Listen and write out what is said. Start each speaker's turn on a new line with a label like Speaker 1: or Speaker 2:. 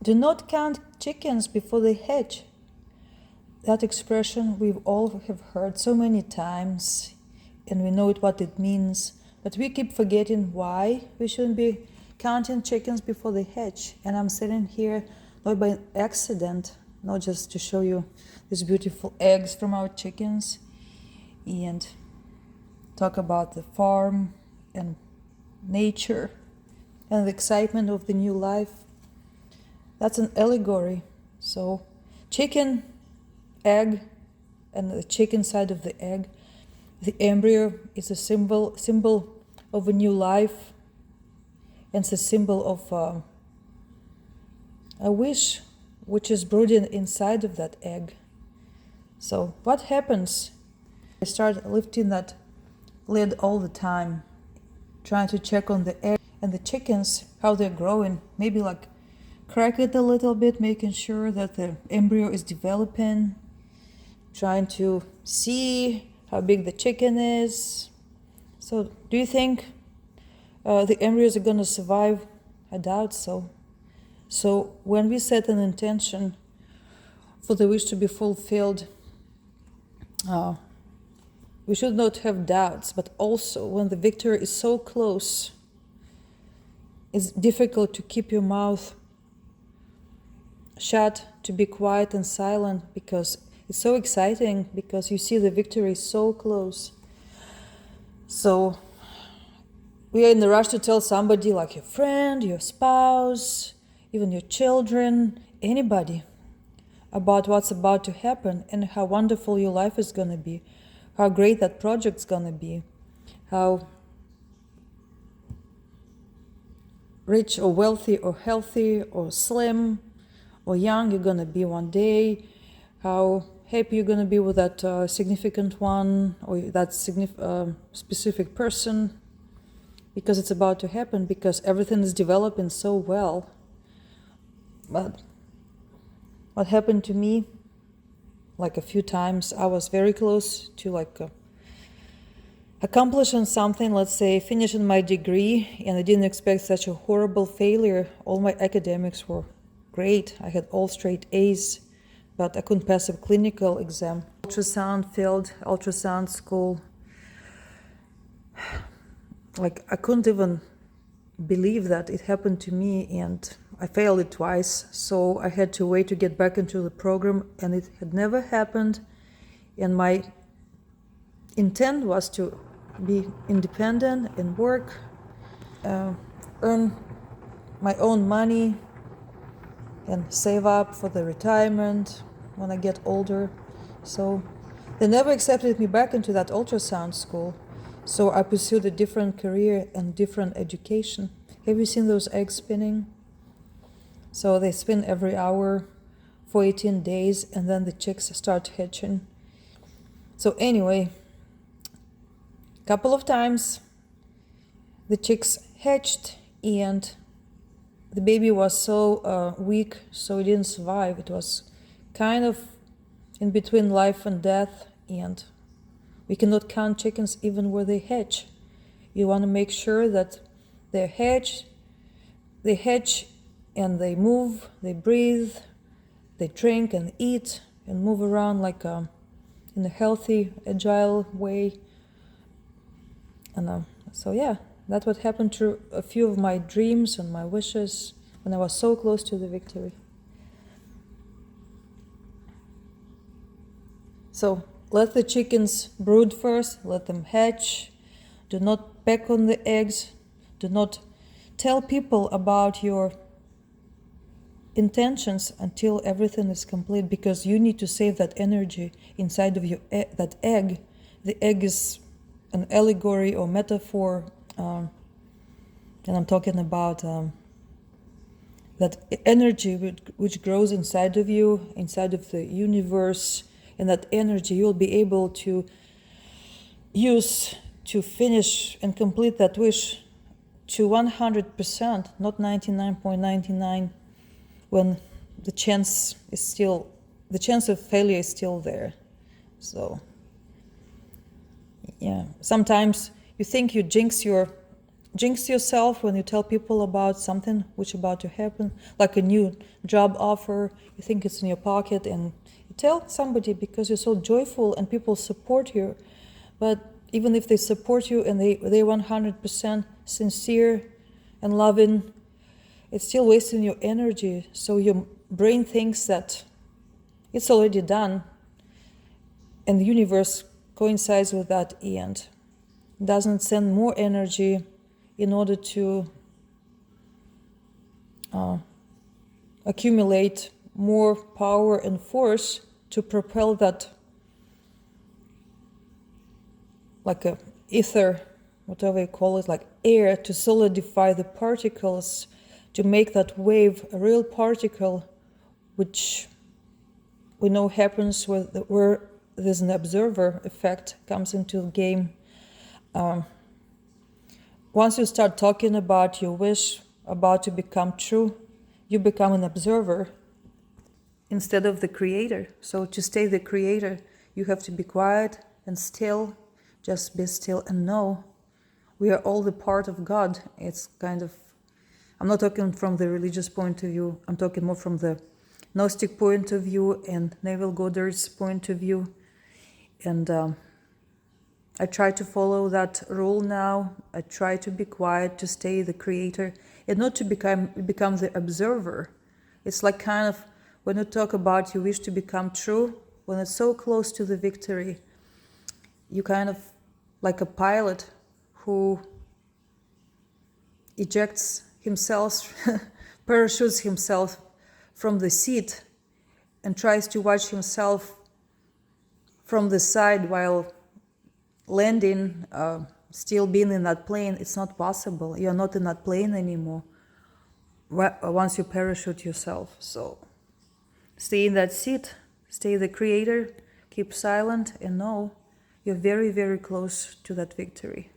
Speaker 1: Do not count chickens before they hatch. That expression we all have heard so many times, and we know what it means, but we keep forgetting why we shouldn't be counting chickens before they hatch. And I'm sitting here not by accident, not just to show you these beautiful eggs from our chickens and talk about the farm and nature and the excitement of the new life. That's an allegory. So chicken, egg, and the chicken side of the egg, the embryo is a symbol of a new life, and it's a symbol of a wish which is brooding inside of that egg. So what happens? I start lifting that lid all the time, trying to check on the egg and the chickens, how they're growing, maybe like crack it a little bit, making sure that the embryo is developing, trying to see how big the chicken is. So do you think the embryos are going to survive? I doubt so. So when we set an intention for the wish to be fulfilled, we should not have doubts, but also when the victory is so close, it's difficult to keep your mouth shut, to be quiet and silent, because it's so exciting, because you see the victory so close. So we are in the rush to tell somebody, like your friend, your spouse, even your children, anybody, about what's about to happen and how wonderful your life is going to be, how great that project's going to be, how rich or wealthy or healthy or slim or young you're going to be one day, how happy you're going to be with that significant one or that specific person, because it's about to happen, because everything is developing so well. But what happened to me, like a few times, I was very close to accomplishing something, let's say finishing my degree, and I didn't expect such a horrible failure. All my academics were great. I had all straight A's, but I couldn't pass a clinical exam. Ultrasound failed, ultrasound school. Like, I couldn't even believe that it happened to me, and I failed it twice. So I had to wait to get back into the program, and it had never happened. And my intent was to be independent and work, earn my own money, and save up for the retirement when I get older. So they never accepted me back into that ultrasound school. So I pursued a different career and different education. Have you seen those eggs spinning? So they spin every hour for 18 days, and then the chicks start hatching. So anyway, a couple of times the chicks hatched, and the baby was so weak, so it didn't survive. It was kind of in between life and death, and we cannot count chickens even where they hatch. You want to make sure that they hatch and they move, they breathe, they drink and eat and move around like in a healthy, agile way. And so yeah, that's what happened to a few of my dreams and my wishes when I was so close to the victory. So let the chickens brood first, let them hatch. Do not peck on the eggs. Do not tell people about your intentions until everything is complete, because you need to save that energy inside of that egg. The egg is an allegory or metaphor, and I'm talking about that energy which grows inside of you, inside of the universe, and that energy you'll be able to use to finish and complete that wish to 100%, not 99.99, when the chance of failure is still there. So yeah, sometimes you think you jinx your jinx yourself when you tell people about something which is about to happen, like a new job offer. You think it's in your pocket and you tell somebody because you're so joyful and people support you. But even if they support you and they're 100% sincere and loving, it's still wasting your energy. So your brain thinks that it's already done, and the universe coincides with that end. Doesn't send more energy in order to accumulate more power and force to propel that, like a ether, whatever you call it, like air, to solidify the particles, to make that wave a real particle, which we know happens where there's an observer effect comes into the game. Once you start talking about your wish about to become true, you become an observer instead of the creator. So to stay the creator, you have to be quiet and still, just be still and know we are all the part of God. It's kind of, I'm not talking from the religious point of view, I'm talking more from the Gnostic point of view and Neville Goddard's point of view. And I try to follow that rule now. I try to be quiet, to stay the creator, and not to become the observer. It's like kind of when you talk about you wish to become true, when it's so close to the victory, you kind of like a pilot who ejects himself, parachutes himself from the seat and tries to watch himself from the side while landing, still being in that plane. It's not possible. You're not in that plane anymore once you parachute yourself. So stay in that seat, stay the creator, keep silent, and know you're very, very close to that victory.